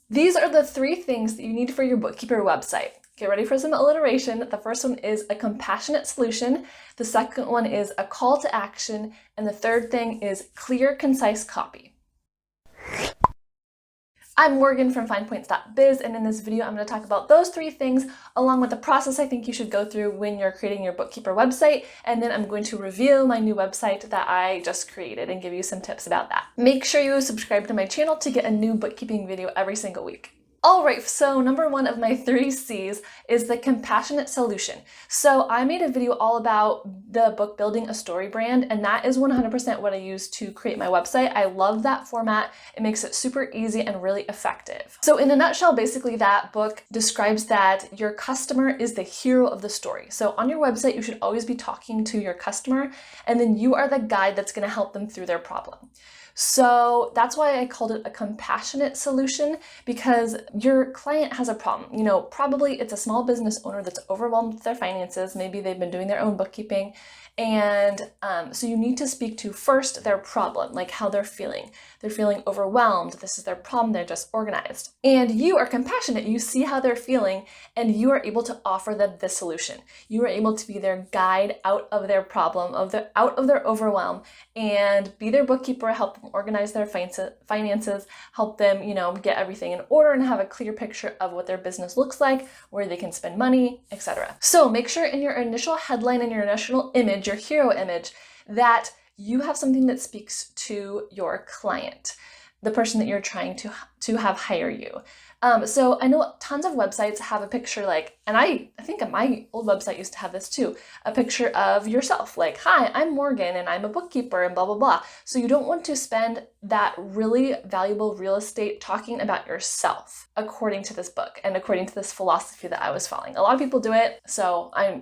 These are the 3 things that you need for your bookkeeper website. Get ready for some alliteration. The first one is a compassionate solution. The second one is a call to action. And the third thing is clear, concise copy. I'm Morgan from FinePoints.biz, and in this video, I'm going to talk about those 3 things along with the process I think you should go through when you're creating your bookkeeper website. And then I'm going to reveal my new website that I just created and give you some tips about that. Make sure you subscribe to my channel to get a new bookkeeping video every single week. All right, so number 1 of my 3 C's is the compassionate solution. So I made a video all about the book Building a Story brand, and that is 100% what I use to create my website. I love that format. It makes it super easy and really effective. So in a nutshell, basically that book describes that your customer is the hero of the story. So on your website, you should always be talking to your customer, and then you are the guide that's going to help them through their problem. So that's why I called it a compassionate solution, because your client has a problem. You know, probably it's a small business owner that's overwhelmed with their finances. Maybe they've been doing their own bookkeeping. And so you need to speak to first their problem, like how they're feeling. They're feeling overwhelmed. This is their problem. They're disorganized. And you are compassionate. You see how they're feeling, and you are able to offer them the solution. You are able to be their guide out of their problem, out of their overwhelm, and be their bookkeeper, help them organize their finances, help them, get everything in order and have a clear picture of what their business looks like, where they can spend money, etc. So make sure in your initial headline and your initial image, your hero image, that you have something that speaks to your client, the person that you're trying to have hire you. So I know tons of websites have a picture and I think my old website used to have this too, a picture of yourself, like, hi, I'm Morgan and I'm a bookkeeper and blah, blah, blah. So you don't want to spend that really valuable real estate talking about yourself, according to this book and according to this philosophy that I was following. A lot of people do it, so I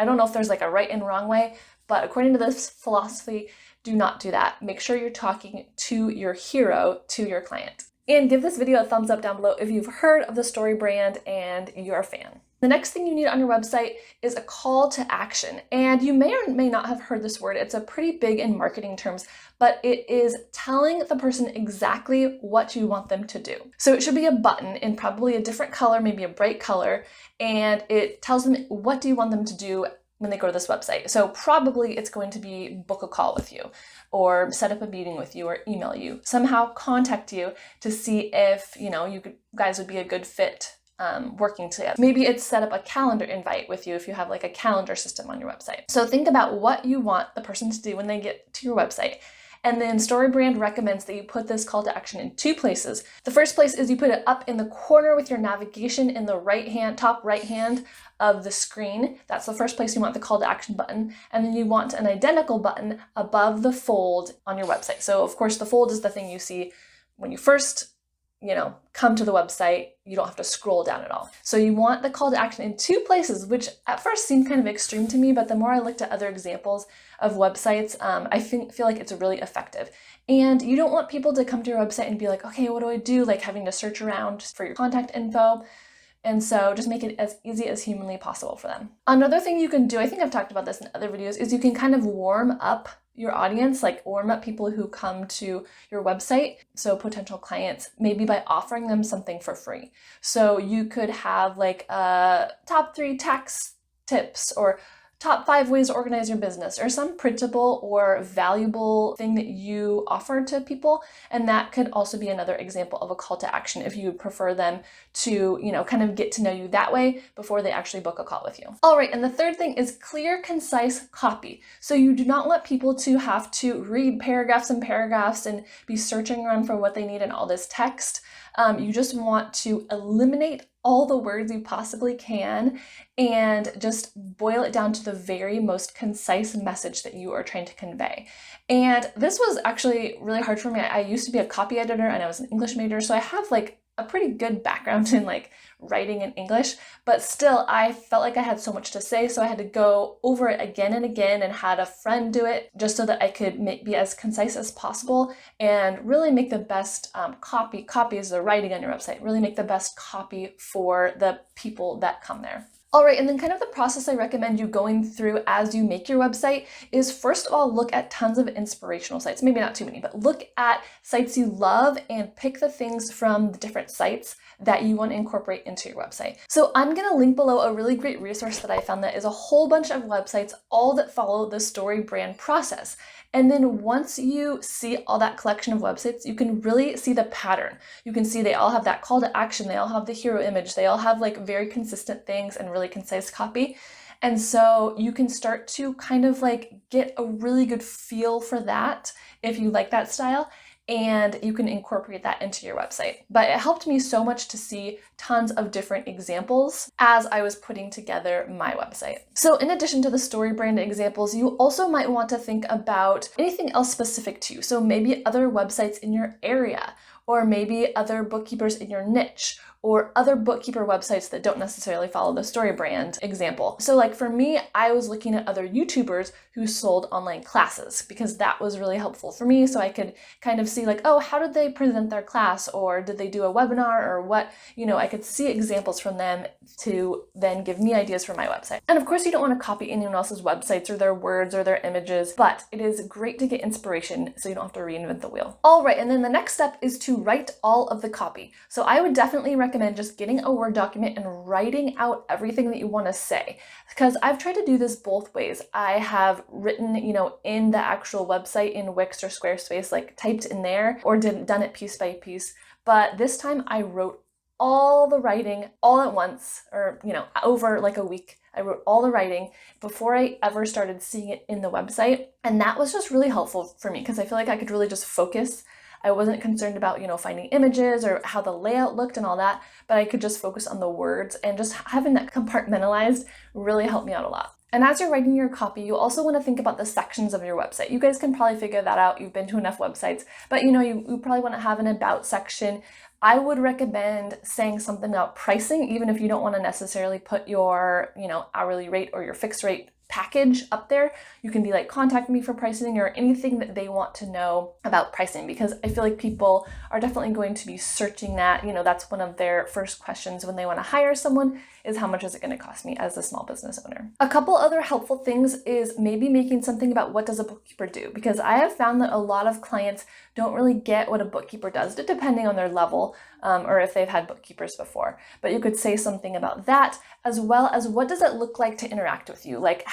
don't know if there's like a right and wrong way, but according to this philosophy, do not do that. Make sure you're talking to your hero, to your client. And give this video a thumbs up down below if you've heard of the Story brand and you're a fan. The next thing you need on your website is a call to action. And you may or may not have heard this word. It's a pretty big in marketing terms, but it is telling the person exactly what you want them to do. So it should be a button in probably a different color, maybe a bright color, and it tells them what do you want them to do when they go to this website. So probably it's going to be book a call with you, or set up a meeting with you, or email you, somehow contact you to see if, you guys would be a good fit working together. Maybe it's set up a calendar invite with you if you have like a calendar system on your website. So think about what you want the person to do when they get to your website. And then StoryBrand recommends that you put this call to action in 2 places. The first place is you put it up in the corner with your navigation in the top right hand of the screen. That's the first place you want the call to action button. And then you want an identical button above the fold on your website. So of course the fold is the thing you see when you first come to the website. You don't have to scroll down at all. So you want the call to action in 2 places, which at first seemed kind of extreme to me, but the more I looked at other examples of websites, I feel like it's really effective. And you don't want people to come to your website and be like, okay, what do I do? Like having to search around for your contact info. And so just make it as easy as humanly possible for them. Another thing you can do, I think I've talked about this in other videos, is you can kind of warm up your audience, like warm up people who come to your website, so potential clients, maybe by offering them something for free. So you could have like top 3 tax tips, or top 5 ways to organize your business, or some printable or valuable thing that you offer to people. And that could also be another example of a call to action if you would prefer them to, kind of get to know you that way before they actually book a call with you. All right, and the third thing is clear, concise copy. So you do not want people to have to read paragraphs and paragraphs and be searching around for what they need in all this text. You just want to eliminate all the words you possibly can and just boil it down to the very most concise message that you are trying to convey. And this was actually really hard for me. I used to be a copy editor and I was an English major, so I have like a pretty good background in like writing in English, but still I felt like I had so much to say, so I had to go over it again and again and had a friend do it just so that I could be as concise as possible and really make the best copy is the writing on your website, really make the best copy for the people that come there. All right, and then kind of the process I recommend you going through as you make your website is, first of all, look at tons of inspirational sites. Maybe not too many, but look at sites you love and pick the things from the different sites that you want to incorporate into your website. So I'm going to link below a really great resource that I found that is a whole bunch of websites, all that follow the story brand process. And then once you see all that collection of websites, you can really see the pattern. You can see they all have that call to action. They all have the hero image. They all have like very consistent things and really concise copy. And so you can start to kind of like get a really good feel for that if you like that style, and you can incorporate that into your website. But it helped me so much to see tons of different examples as I was putting together my website. So in addition to the story brand examples, you also might want to think about anything else specific to you. So maybe other websites in your area, or maybe other bookkeepers in your niche, or other bookkeeper websites that don't necessarily follow the story brand example. So like for me, I was looking at other YouTubers who sold online classes because that was really helpful for me. So I could kind of see like, oh, how did they present their class? Or did they do a webinar or what? I could see examples from them to then give me ideas for my website. And of course, you don't want to copy anyone else's websites or their words or their images, but it is great to get inspiration so you don't have to reinvent the wheel. All right, and then the next step is to write all of the copy. So I would definitely recommend just getting a Word document and writing out everything that you want to say, because I've tried to do this both ways. I have written, in the actual website in Wix or Squarespace, like typed in there, or done it piece by piece. But this time I wrote all the writing all at once, or, over like a week. I wrote all the writing before I ever started seeing it in the website. And that was just really helpful for me because I feel like I could really just focus. I wasn't concerned about, finding images or how the layout looked and all that, but I could just focus on the words, and just having that compartmentalized really helped me out a lot. And as you're writing your copy, you also want to think about the sections of your website. You guys can probably figure that out. You've been to enough websites, but you probably want to have an about section. I would recommend saying something about pricing, even if you don't want to necessarily put your, hourly rate or your fixed rate package up there. You can be like, contact me for pricing, or anything that they want to know about pricing, because I feel like people are definitely going to be searching that. That's one of their first questions when they want to hire someone, is how much is it going to cost me as a small business owner? A couple other helpful things is maybe making something about what does a bookkeeper do, because I have found that a lot of clients don't really get what a bookkeeper does, depending on their level, or if they've had bookkeepers before. But you could say something about that, as well as what does it look like to interact with you? Like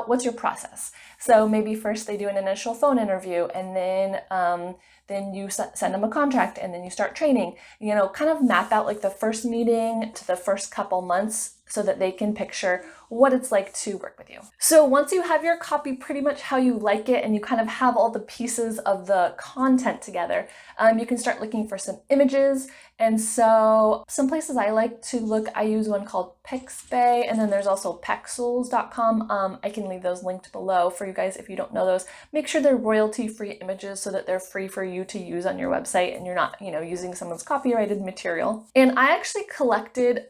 what's your process? So maybe first they do an initial phone interview, and then you send them a contract, and then you start training. Kind of map out like the first meeting to the first couple months so that they can picture what it's like to work with you. So once you have your copy pretty much how you like it, and you kind of have all the pieces of the content together, you can start looking for some images. And so some places I like to look, I use one called Pixabay, and then there's also Pexels.com. I can leave those linked below for you guys if you don't know those. Make sure they're royalty-free images so that they're free for you to use on your website, and you're not, using someone's copyrighted material. And I actually collected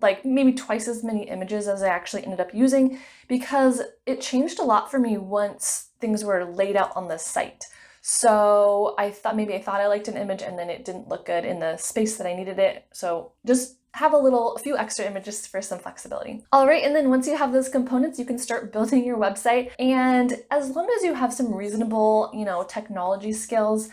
like maybe twice as many images as I actually ended up using, because it changed a lot for me once things were laid out on the site. So I thought I liked an image, and then it didn't look good in the space that I needed it. So just have a few extra images for some flexibility. All right, and then once you have those components, you can start building your website. And as long as you have some reasonable, technology skills,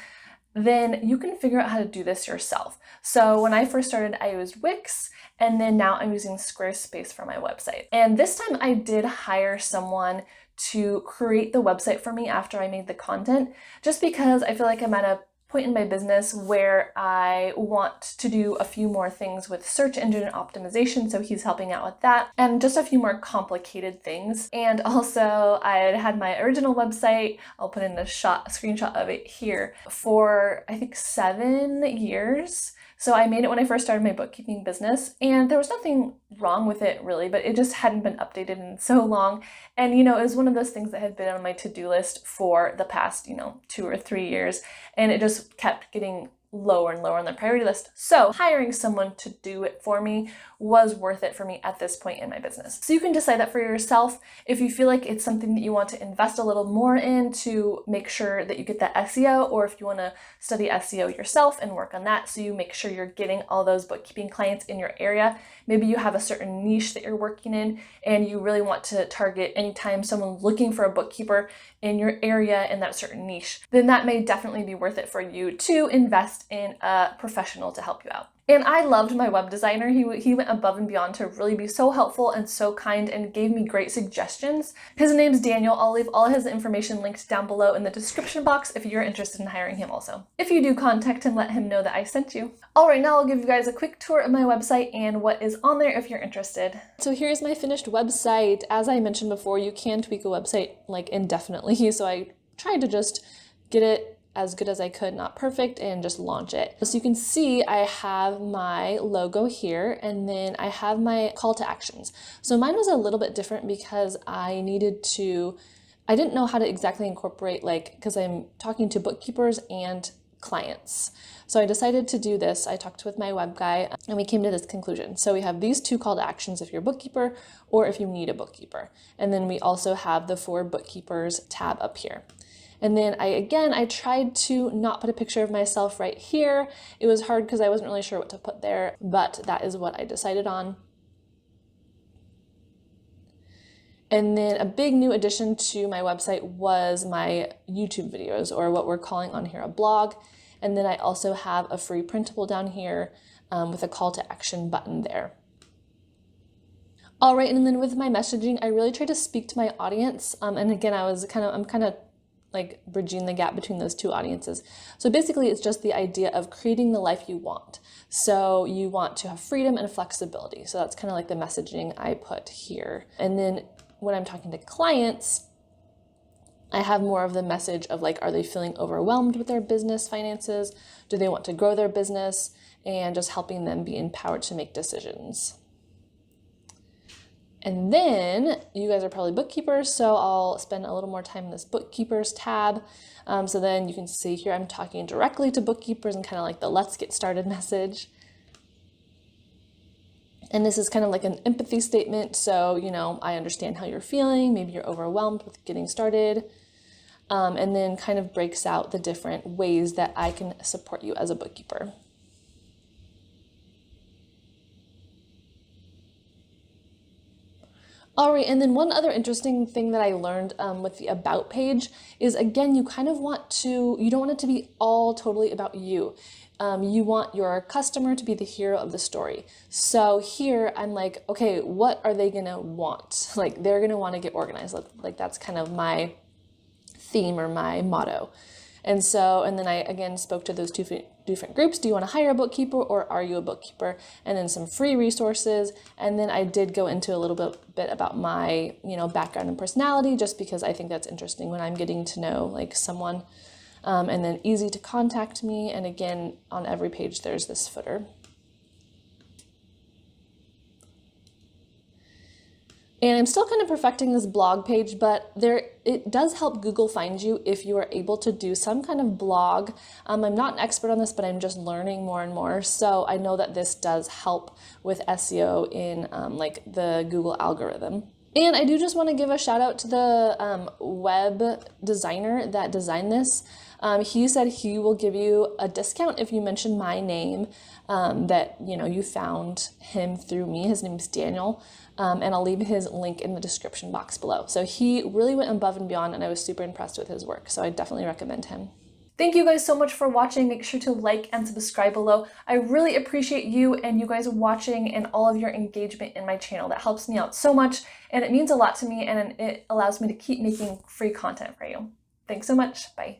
then you can figure out how to do this yourself. So when I first started, I used Wix, and then now I'm using Squarespace for my website. And this time I did hire someone to create the website for me after I made the content, just because I feel like I'm at a point in my business where I want to do a few more things with search engine optimization. So he's helping out with that, and just a few more complicated things. And also I had my original website, I'll put in a screenshot of it here, for I think 7 years. So I made it when I first started my bookkeeping business, and there was nothing wrong with it really, but it just hadn't been updated in so long. And it was one of those things that had been on my to-do list for the past 2 or 3 years, and it just kept getting lower and lower on the priority list. So hiring someone to do it for me was worth it for me at this point in my business. So you can decide that for yourself. If you feel like it's something that you want to invest a little more in to make sure that you get that SEO, or if you want to study SEO yourself and work on that so you make sure you're getting all those bookkeeping clients in your area. Maybe you have a certain niche that you're working in and you really want to target anytime someone's looking for a bookkeeper in your area in that certain niche, then that may definitely be worth it for you to invest in a professional to help you out. And I loved my web designer. He went above and beyond to really be so helpful and so kind and gave me great suggestions. His name's Daniel. I'll leave all his information linked down below in the description box if you're interested in hiring him also. If you do, contact him, let him know that I sent you. All right, now I'll give you guys a quick tour of my website and what is on there if you're interested. So here's my finished website. As I mentioned before, you can tweak a website like indefinitely. So I tried to just get it as good as I could, not perfect, and just launch it. So you can see I have my logo here, and then I have my call to actions. So mine was a little bit different because I didn't know how to exactly incorporate, because I'm talking to bookkeepers and clients. So I decided to do this. I talked with my web guy and we came to this conclusion. So we have these 2 call to actions if you're a bookkeeper or if you need a bookkeeper. And then we also have the For Bookkeepers tab up here. And then I tried to not put a picture of myself right here. It was hard because I wasn't really sure what to put there, but that is what I decided on. And then a big new addition to my website was my YouTube videos, or what we're calling on here a blog. And then I also have a free printable down here with a call to action button there. All right, and then with my messaging, I really try to speak to my audience. And again, I'm kind of like bridging the gap between those 2 audiences. So basically it's just the idea of creating the life you want. So you want to have freedom and flexibility. So that's kind of like the messaging I put here. And then when I'm talking to clients, I have more of the message of are they feeling overwhelmed with their business finances? Do they want to grow their business? And just helping them be empowered to make decisions. And then you guys are probably bookkeepers, so I'll spend a little more time in this bookkeepers tab. So then you can see here I'm talking directly to bookkeepers and kind of like the let's get started message. And this is kind of like an empathy statement. So, I understand how you're feeling. Maybe you're overwhelmed with getting started. And then kind of breaks out the different ways that I can support you as a bookkeeper. All right, and then one other interesting thing that I learned with the About page is, again, you don't want it to be all totally about you. You want your customer to be the hero of the story. So here I'm like, okay, what are they gonna want? They're gonna wanna get organized. That's kind of my theme or my motto. And then I again spoke to those 2 different groups. Do you want to hire a bookkeeper or are you a bookkeeper? And then some free resources. And then I did go into a little bit about my, background and personality, just because I think that's interesting when I'm getting to know someone. And then easy to contact me. And again, on every page, there's this footer. And I'm still kind of perfecting this blog page, but it does help Google find you if you are able to do some kind of blog. I'm not an expert on this, but I'm just learning more and more. So I know that this does help with SEO in the Google algorithm. And I do just want to give a shout out to the web designer that designed this. He said he will give you a discount if you mention my name, that you found him through me. His name's Daniel, and I'll leave his link in the description box below. So he really went above and beyond, and I was super impressed with his work. So I definitely recommend him. Thank you guys so much for watching. Make sure to like and subscribe below. I really appreciate you and you guys watching and all of your engagement in my channel. That helps me out so much, and it means a lot to me, and it allows me to keep making free content for you. Thanks so much. Bye.